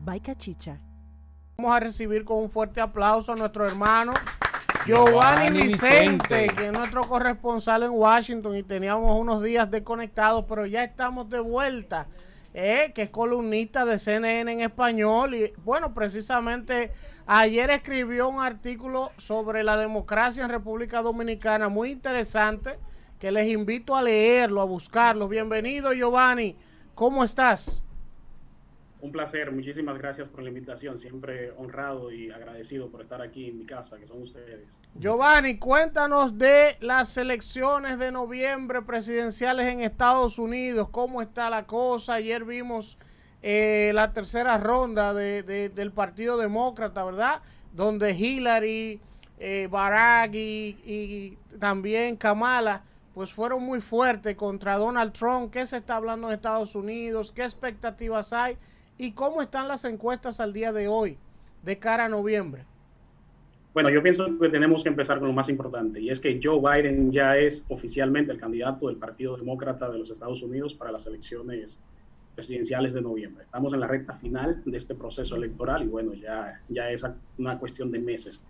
by Cachicha. Vamos a recibir con un fuerte aplauso a nuestro hermano Giovanni Vicente, que es nuestro corresponsal en Washington y teníamos unos días desconectados, pero ya estamos de vuelta, que es columnista de CNN en español y bueno, precisamente ayer escribió un artículo sobre la democracia en República Dominicana muy interesante, que les invito a leerlo, a buscarlo. Bienvenido, Giovanni, ¿cómo estás? Un placer, muchísimas gracias por la invitación, siempre honrado y agradecido por estar aquí en mi casa, que son ustedes. Giovanni, cuéntanos de las elecciones de noviembre presidenciales en Estados Unidos, ¿cómo está la cosa? Ayer vimos la tercera ronda del Partido Demócrata, ¿verdad? Donde Hillary, Barack y también Kamala pues fueron muy fuertes contra Donald Trump. ¿Qué se está hablando en Estados Unidos? ¿Qué expectativas hay? ¿Y cómo están las encuestas al día de hoy, de cara a noviembre? Bueno, yo pienso que tenemos que empezar con lo más importante, y es que Joe Biden ya es oficialmente el candidato del Partido Demócrata de los Estados Unidos para las elecciones presidenciales de noviembre. Estamos en la recta final de este proceso electoral y bueno, ya es una cuestión de meses.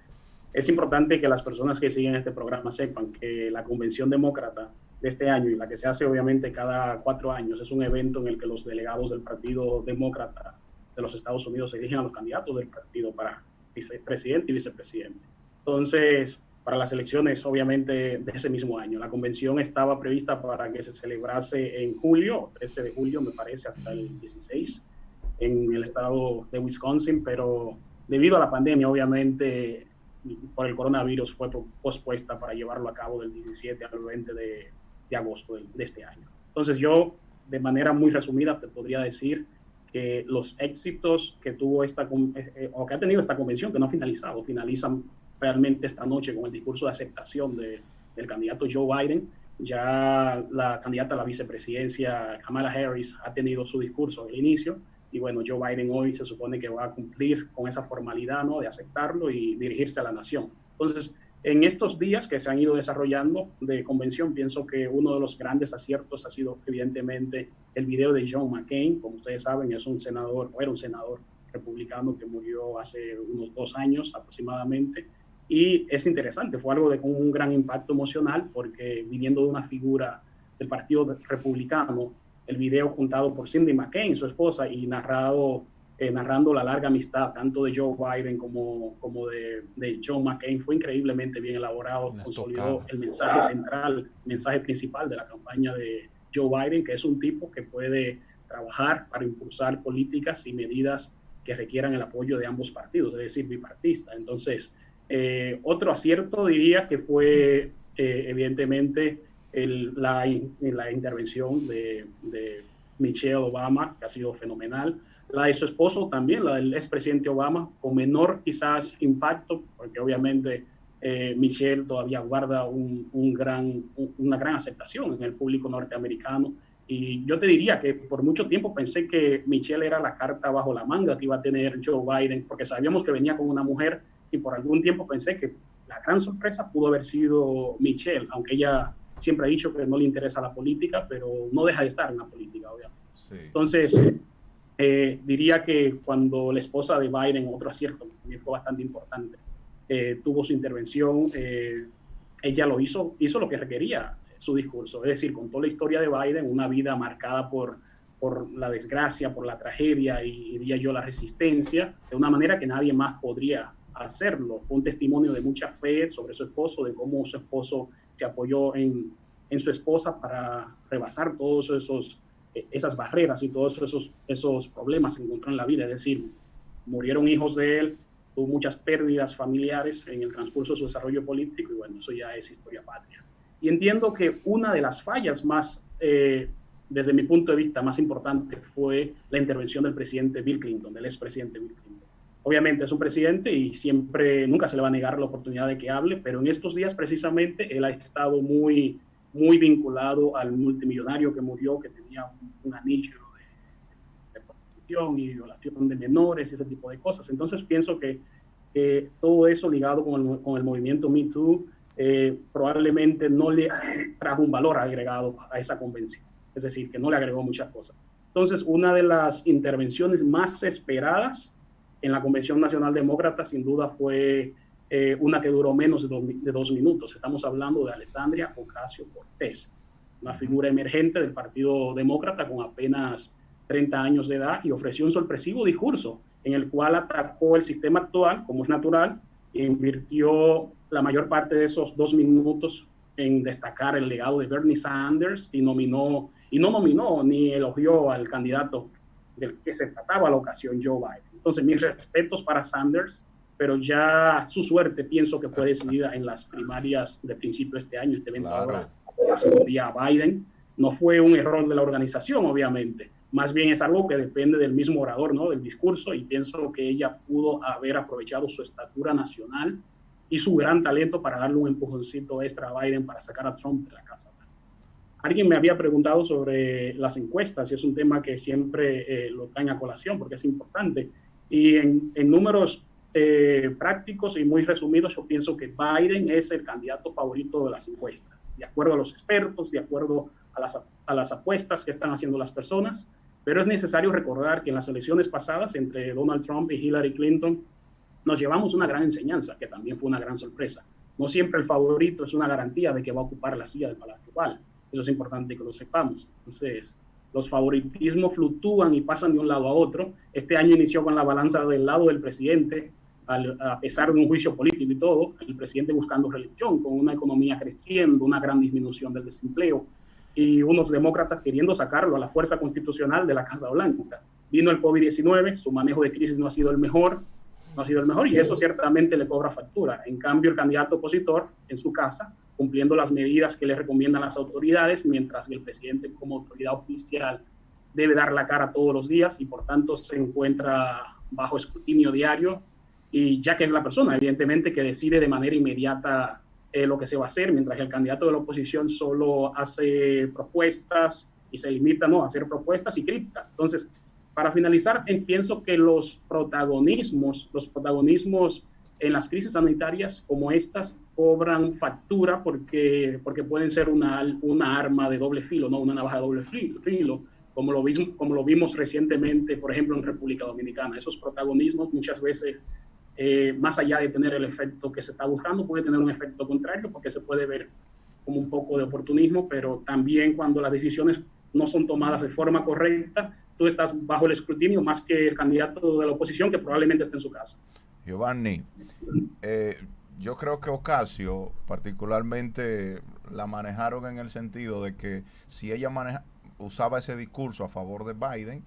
Es importante que las personas que siguen este programa sepan que la Convención Demócrata de este año y la que se hace obviamente cada 4 años es un evento en el que los delegados del Partido Demócrata de los Estados Unidos eligen a los candidatos del partido para vicepresidente y vicepresidente. Entonces, para las elecciones obviamente de ese mismo año, la convención estaba prevista para que se celebrase en julio, 13 de julio me parece, hasta el 16, en el estado de Wisconsin, pero debido a la pandemia obviamente por el coronavirus fue pospuesta para llevarlo a cabo del 17 al 20 de agosto de este año. Entonces yo, de manera muy resumida, te podría decir que los éxitos que tuvo o que ha tenido esta convención, que no ha finalizado, finalizan realmente esta noche con el discurso de aceptación del candidato Joe Biden. Ya la candidata a la vicepresidencia, Kamala Harris, ha tenido su discurso al inicio, y bueno, Joe Biden hoy se supone que va a cumplir con esa formalidad, ¿no?, de aceptarlo y dirigirse a la nación. Entonces, en estos días que se han ido desarrollando de convención, pienso que uno de los grandes aciertos ha sido evidentemente el video de John McCain. Como ustedes saben, era un senador republicano que murió hace unos 2 años aproximadamente. Y es interesante, fue algo con un gran impacto emocional, porque viniendo de una figura del Partido Republicano, el video juntado por Cindy McCain, su esposa, y narrando la larga amistad tanto de Joe Biden como de John McCain, fue increíblemente bien elaborado, consolidó el mensaje central, el mensaje principal de la campaña de Joe Biden, que es un tipo que puede trabajar para impulsar políticas y medidas que requieran el apoyo de ambos partidos, es decir, bipartista. Entonces, otro acierto diría que fue evidentemente la intervención de Michelle Obama, que ha sido fenomenal. La de su esposo también, la del expresidente Obama, con menor quizás impacto, porque obviamente Michelle todavía guarda una gran aceptación en el público norteamericano. Y yo te diría que por mucho tiempo pensé que Michelle era la carta bajo la manga que iba a tener Joe Biden, porque sabíamos que venía con una mujer, y por algún tiempo pensé que la gran sorpresa pudo haber sido Michelle, aunque ella siempre ha dicho que no le interesa la política, pero no deja de estar en la política, obviamente. Sí. Entonces, diría que cuando la esposa de Biden, otro acierto, también fue bastante importante, tuvo su intervención, ella hizo lo que requería su discurso, es decir, contó la historia de Biden, una vida marcada por la desgracia, por la tragedia y diría yo la resistencia, de una manera que nadie más podría hacerlo. Fue un testimonio de mucha fe sobre su esposo, de cómo su esposo se apoyó en su esposa para rebasar todos esas barreras y todos esos problemas que encontró en la vida. Es decir, murieron hijos de él, tuvo muchas pérdidas familiares en el transcurso de su desarrollo político, y bueno, eso ya es historia patria. Y entiendo que una de las fallas más, desde mi punto de vista, más importante fue la intervención del presidente Bill Clinton, del expresidente Bill Clinton. Obviamente es un presidente y nunca se le va a negar la oportunidad de que hable, pero en estos días precisamente él ha estado muy vinculado al multimillonario que murió, que tenía un anillo de prostitución y violación de menores y ese tipo de cosas. Entonces pienso que todo eso ligado con el movimiento Me Too probablemente no le trajo un valor agregado a esa convención. Es decir, que no le agregó muchas cosas. Entonces, una de las intervenciones más esperadas en la Convención Nacional Demócrata, sin duda, fue una que duró menos de 2 minutos. Estamos hablando de Alexandria Ocasio-Cortez, una figura emergente del Partido Demócrata con apenas 30 años de edad, y ofreció un sorpresivo discurso en el cual atacó el sistema actual, como es natural, e invirtió la mayor parte de esos 2 minutos en destacar el legado de Bernie Sanders y no nominó ni elogió al candidato del que se trataba a la ocasión, Joe Biden. Entonces, mis respetos para Sanders, pero ya su suerte pienso que fue decidida en las primarias de principio de este año. Este evento ahora correspondía a Biden. No fue un error de la organización, obviamente. Más bien es algo que depende del mismo orador, ¿no? Del discurso, y pienso que ella pudo haber aprovechado su estatura nacional y su gran talento para darle un empujoncito extra a Biden para sacar a Trump de la Casa Blanca. Alguien me había preguntado sobre las encuestas, y es un tema que siempre lo traen a colación porque es importante. Y en números prácticos y muy resumidos, yo pienso que Biden es el candidato favorito de las encuestas, de acuerdo a los expertos, de acuerdo a las apuestas que están haciendo las personas. Pero es necesario recordar que en las elecciones pasadas entre Donald Trump y Hillary Clinton nos llevamos una gran enseñanza, que también fue una gran sorpresa. No siempre el favorito es una garantía de que va a ocupar la silla del Palacio Oval. Eso es importante que lo sepamos. Entonces, los favoritismos fluctúan y pasan de un lado a otro. Este año inició con la balanza del lado del presidente, a pesar de un juicio político y todo, el presidente buscando reelección, con una economía creciendo, una gran disminución del desempleo, y unos demócratas queriendo sacarlo a la fuerza constitucional de la Casa Blanca. Vino el COVID-19, su manejo de crisis no ha sido el mejor, y eso ciertamente le cobra factura. En cambio, el candidato opositor en su casa, cumpliendo las medidas que le recomiendan las autoridades, mientras que el presidente, como autoridad oficial, debe dar la cara todos los días y por tanto se encuentra bajo escrutinio diario, y ya que es la persona, evidentemente, que decide de manera inmediata lo que se va a hacer, mientras que el candidato de la oposición solo hace propuestas y se limita, ¿no?, a hacer propuestas y críticas. Entonces, para finalizar, pienso que los protagonismos en las crisis sanitarias como estas cobran factura porque pueden ser una arma de doble filo, ¿no?, una navaja de doble filo, como lo vimos recientemente, por ejemplo, en República Dominicana. Esos protagonismos muchas veces, más allá de tener el efecto que se está buscando, puede tener un efecto contrario, porque se puede ver como un poco de oportunismo, pero también cuando las decisiones no son tomadas de forma correcta, tú estás bajo el escrutinio más que el candidato de la oposición, que probablemente esté en su casa. Giovanni, yo creo que Ocasio particularmente la manejaron en el sentido de que si ella usaba ese discurso a favor de Biden,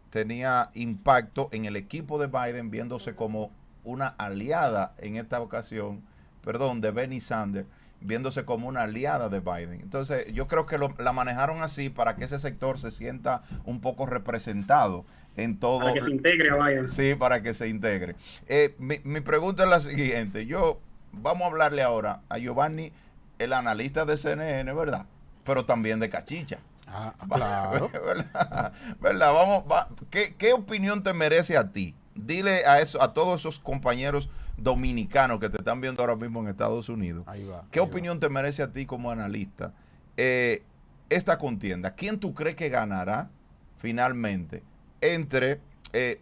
tenía impacto en el equipo de Biden, viéndose como una aliada en esta ocasión, de Bernie Sanders, viéndose como una aliada de Biden. Entonces, yo creo que la manejaron así para que ese sector se sienta un poco representado en todo. Para que se integre a Biden. Sí, para que se integre. Mi pregunta es la siguiente. Vamos a hablarle ahora a Giovanni, el analista de CNN, ¿verdad? Pero también de Cachicha. Claro. ¿Verdad? ¿Qué opinión te merece a ti? Dile a todos esos compañeros dominicanos que te están viendo ahora mismo en Estados Unidos. ¿Qué opinión te merece a ti como analista esta contienda? ¿Quién tú crees que ganará finalmente entre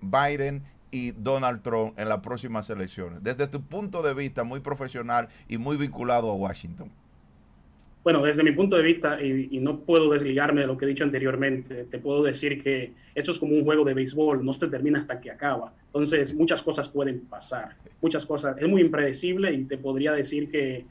Biden y Donald Trump en las próximas elecciones? Desde tu punto de vista muy profesional y muy vinculado a Washington. Bueno, desde mi punto de vista, y no puedo desligarme de lo que he dicho anteriormente, te puedo decir que esto es como un juego de béisbol, no se termina hasta que acaba. Entonces, muchas cosas pueden pasar, muchas cosas. Es muy impredecible, y te podría decir que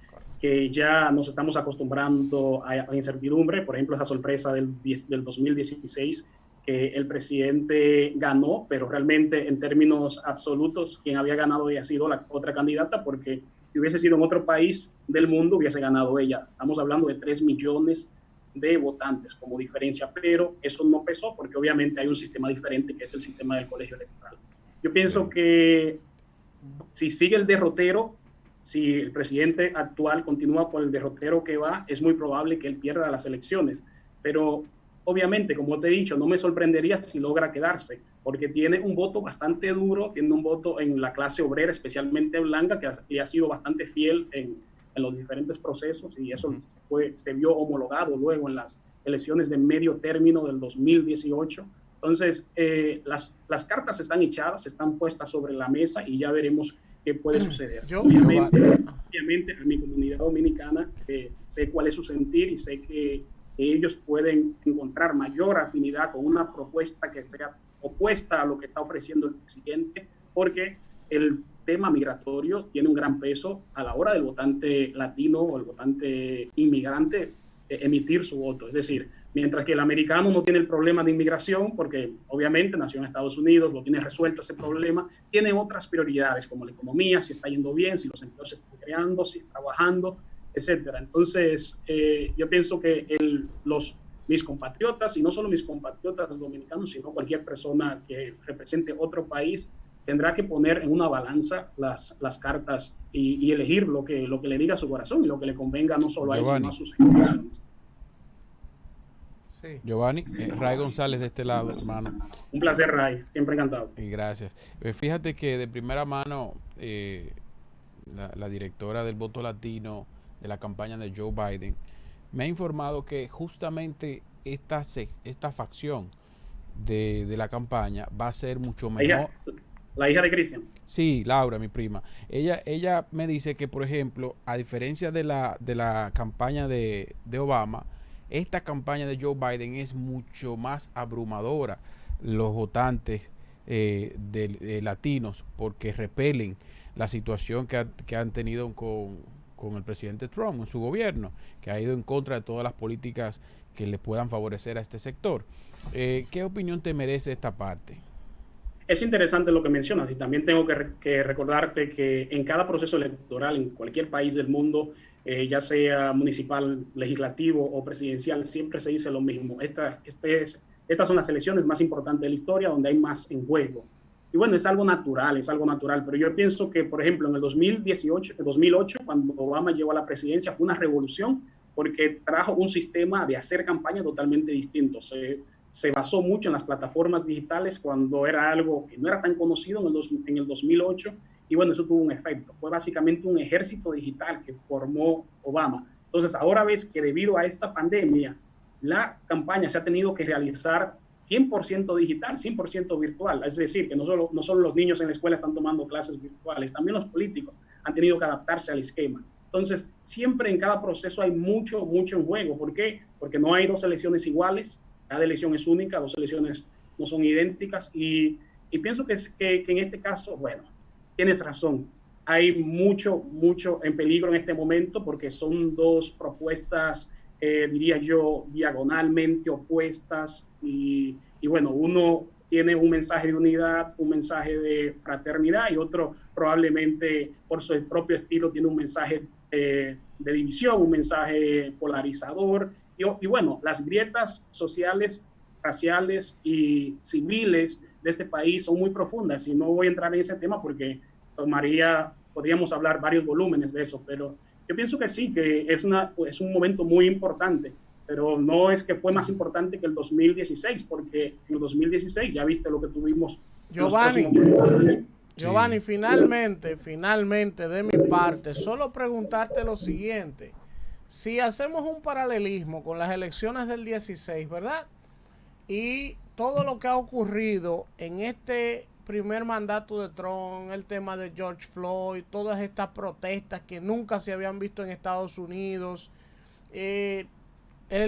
ya nos estamos acostumbrando a incertidumbre. Por ejemplo, esa sorpresa del 2016, que el presidente ganó, pero realmente en términos absolutos, quien había ganado había sido la otra candidata, porque si hubiese sido en otro país del mundo, hubiese ganado ella. Estamos hablando de 3 millones de votantes como diferencia, pero eso no pesó porque obviamente hay un sistema diferente, que es el sistema del colegio electoral. Yo pienso que si sigue el derrotero, si el presidente actual continúa por el derrotero que va, es muy probable que él pierda las elecciones. Pero obviamente, como te he dicho, no me sorprendería si logra quedarse, porque tiene un voto bastante duro, tiene un voto en la clase obrera, especialmente blanca, que ha sido bastante fiel en los diferentes procesos, y eso se vio homologado luego en las elecciones de medio término del 2018. Entonces, las cartas están echadas, están puestas sobre la mesa y ya veremos qué puede suceder. Obviamente, a mi comunidad dominicana sé cuál es su sentir y sé que ellos pueden encontrar mayor afinidad con una propuesta que sea opuesta a lo que está ofreciendo el presidente, porque el tema migratorio tiene un gran peso a la hora del votante latino o el votante inmigrante emitir su voto. Es decir, mientras que el americano no tiene el problema de inmigración, porque obviamente nació en Estados Unidos, lo tiene resuelto ese problema, tiene otras prioridades como la economía, si está yendo bien, si los empleos se están creando, si está bajando, etcétera. Entonces, yo pienso que mis compatriotas, y no solo mis compatriotas dominicanos, sino cualquier persona que represente otro país, tendrá que poner en una balanza las cartas y elegir lo que le diga a su corazón y lo que le convenga no solo a él, sino a sus generaciones. Sí. Giovanni, Ray González de este lado, hermano. Un placer, Ray, siempre encantado. Y gracias. Fíjate que de primera mano, la directora del voto latino de la campaña de Joe Biden me ha informado que justamente esta facción de la campaña va a ser mucho mejor. La hija de Cristian. Sí, Laura, mi prima. Ella me dice que, por ejemplo, a diferencia de la campaña de Obama, esta campaña de Joe Biden es mucho más abrumadora. Los votantes de latinos, porque repelen la situación que han tenido con el presidente Trump en su gobierno, que ha ido en contra de todas las políticas que le puedan favorecer a este sector. ¿Qué opinión te merece esta parte? Es interesante lo que mencionas y también tengo que recordarte que en cada proceso electoral en cualquier país del mundo, ya sea municipal, legislativo o presidencial, siempre se dice lo mismo. Estas son las elecciones más importantes de la historia donde hay más en juego. Y bueno, es algo natural, pero yo pienso que, por ejemplo, en el 2008, cuando Obama llegó a la presidencia, fue una revolución porque trajo un sistema de hacer campaña totalmente distinto. Se basó mucho en las plataformas digitales cuando era algo que no era tan conocido en el 2008 y bueno, eso tuvo un efecto. Fue básicamente un ejército digital que formó Obama. Entonces, ahora ves que debido a esta pandemia, la campaña se ha tenido que realizar 100% digital, 100% virtual. Es decir, que no solo los niños en la escuela están tomando clases virtuales, también los políticos han tenido que adaptarse al esquema. Entonces, siempre en cada proceso hay mucho en juego. ¿Por qué? Porque no hay dos elecciones iguales. Cada elección es única, dos elecciones no son idénticas y pienso que en este caso, bueno, tienes razón, hay mucho en peligro en este momento porque son dos propuestas, diría yo, diagonalmente opuestas y bueno, uno tiene un mensaje de unidad, un mensaje de fraternidad y otro probablemente por su propio estilo tiene un mensaje de división, un mensaje polarizador. Y bueno, las grietas sociales, raciales y civiles de este país son muy profundas y no voy a entrar en ese tema porque podríamos hablar varios volúmenes de eso, pero yo pienso que sí, que es un momento muy importante, pero no es que fue más importante que el 2016, porque en el 2016 ya viste lo que tuvimos. Giovanni, finalmente, de mi parte, solo preguntarte lo siguiente. Si hacemos un paralelismo con las elecciones del 16, ¿verdad? Y todo lo que ha ocurrido en este primer mandato de Trump, el tema de George Floyd, todas estas protestas que nunca se habían visto en Estados Unidos, el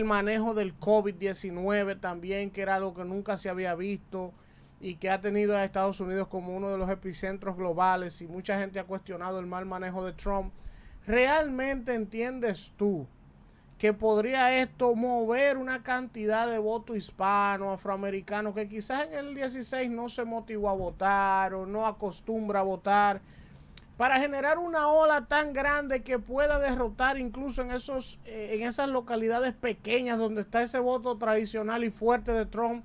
manejo del COVID-19 también, que era algo que nunca se había visto y que ha tenido a Estados Unidos como uno de los epicentros globales y mucha gente ha cuestionado el mal manejo de Trump. ¿Realmente entiendes tú que podría esto mover una cantidad de voto hispano, afroamericano, que quizás en el 16 no se motivó a votar o no acostumbra a votar, para generar una ola tan grande que pueda derrotar incluso en esas localidades pequeñas donde está ese voto tradicional y fuerte de Trump,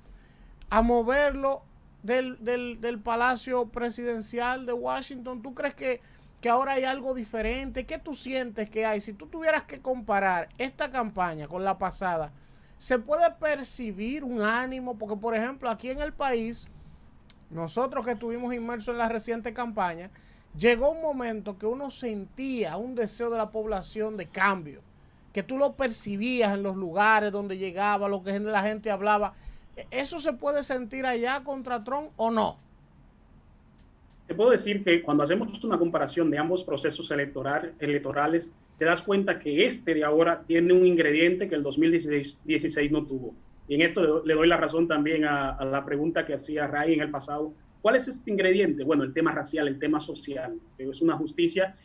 a moverlo del Palacio Presidencial de Washington? ¿Tú crees que ahora hay algo diferente? ¿Qué tú sientes que hay? Si tú tuvieras que comparar esta campaña con la pasada, ¿se puede percibir un ánimo? Porque, por ejemplo, aquí en el país, nosotros que estuvimos inmersos en la reciente campaña, llegó un momento que uno sentía un deseo de la población de cambio. que tú lo percibías en los lugares donde llegaba, lo que la gente hablaba. ¿Eso se puede sentir allá contra Trump o no? Te puedo decir que cuando hacemos una comparación de ambos procesos electorales, te das cuenta que este de ahora tiene un ingrediente que el 2016 no tuvo. Y en esto le doy la razón también a la pregunta que hacía Ray en el pasado. ¿Cuál es este ingrediente? Bueno, el tema racial, el tema social. Es una justicia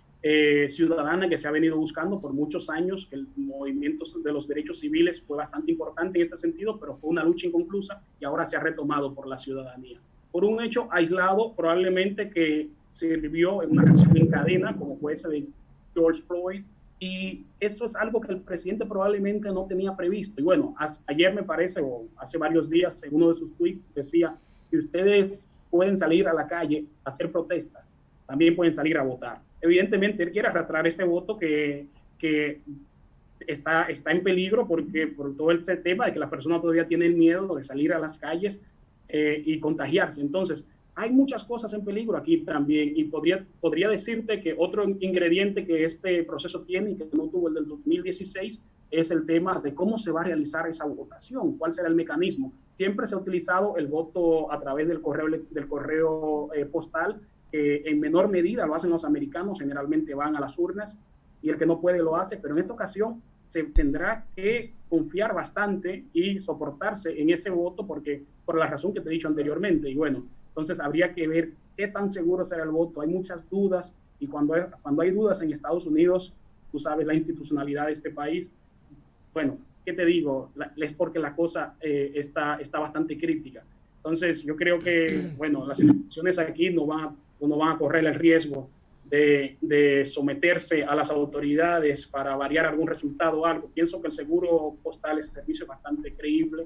ciudadana que se ha venido buscando por muchos años, que el movimiento de los derechos civiles fue bastante importante en este sentido, pero fue una lucha inconclusa y ahora se ha retomado por la ciudadanía. Por un hecho aislado, probablemente que sirvió en una reacción en cadena, como fue ese de George Floyd, y esto es algo que el presidente probablemente no tenía previsto. Y bueno, ayer me parece, o hace varios días, en uno de sus tweets, decía que ustedes pueden salir a la calle a hacer protestas, también pueden salir a votar. Evidentemente, él quiere arrastrar ese voto que está en peligro por todo ese tema de que las personas todavía tienen miedo de salir a las calles y contagiarse. Entonces, hay muchas cosas en peligro aquí también, y podría decirte que otro ingrediente que este proceso tiene y que no tuvo el del 2016 es el tema de cómo se va a realizar esa votación, cuál será el mecanismo. Siempre se ha utilizado el voto a través del correo postal, que en menor medida lo hacen los americanos, generalmente van a las urnas y el que no puede lo hace, pero en esta ocasión se tendrá que confiar bastante y soportarse en ese voto porque por la razón que te he dicho anteriormente. Y bueno, entonces habría que ver qué tan seguro será el voto. Hay muchas dudas y cuando hay dudas en Estados Unidos, tú sabes la institucionalidad de este país. Bueno, ¿qué te digo? Es porque la cosa está bastante crítica. Entonces yo creo que, bueno, las instituciones aquí no van a correr el riesgo de someterse a las autoridades para variar algún resultado o algo. Pienso que el seguro postal, ese servicio es bastante creíble,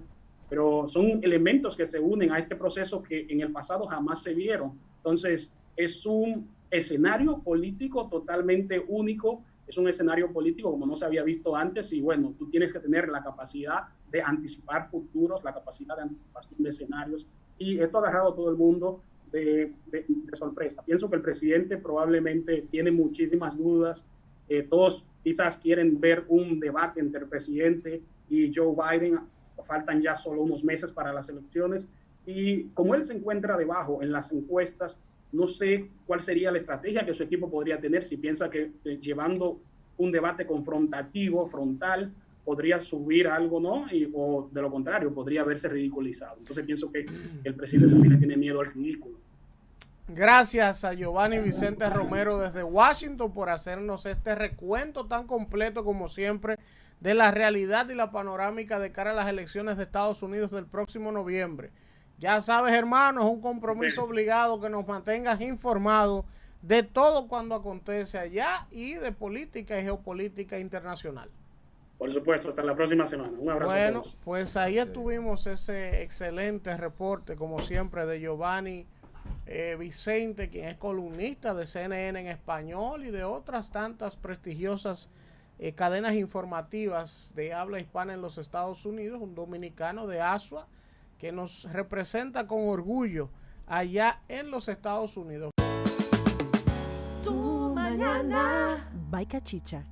pero son elementos que se unen a este proceso que en el pasado jamás se vieron. Entonces, es un escenario político totalmente único, es un escenario político como no se había visto antes y bueno, tú tienes que tener la capacidad de anticipar futuros, la capacidad de anticipación de escenarios y esto ha agarrado a todo el mundo de sorpresa. Pienso que el presidente probablemente tiene muchísimas dudas. Todos quizás quieren ver un debate entre el presidente y Joe Biden. Faltan ya solo unos meses para las elecciones. Y como él se encuentra debajo en las encuestas, no sé cuál sería la estrategia que su equipo podría tener si piensa que llevando un debate confrontativo, frontal, podría subir algo, ¿no? O de lo contrario, podría verse ridiculizado. Entonces pienso que el presidente también tiene miedo al ridículo. Gracias a Giovanni Vicente Romero desde Washington por hacernos este recuento tan completo como siempre de la realidad y la panorámica de cara a las elecciones de Estados Unidos del próximo noviembre. Ya sabes, hermano, es un compromiso obligado que nos mantengas informados de todo cuando acontece allá y de política y geopolítica internacional. Por supuesto, hasta la próxima semana. Un abrazo bueno, a todos. Pues ahí estuvimos ese excelente reporte, como siempre, de Giovanni Vicente, quien es columnista de CNN en español y de otras tantas prestigiosas cadenas informativas de habla hispana en los Estados Unidos, un dominicano de Asua que nos representa con orgullo allá en los Estados Unidos. Tu mañana. By Cachicha.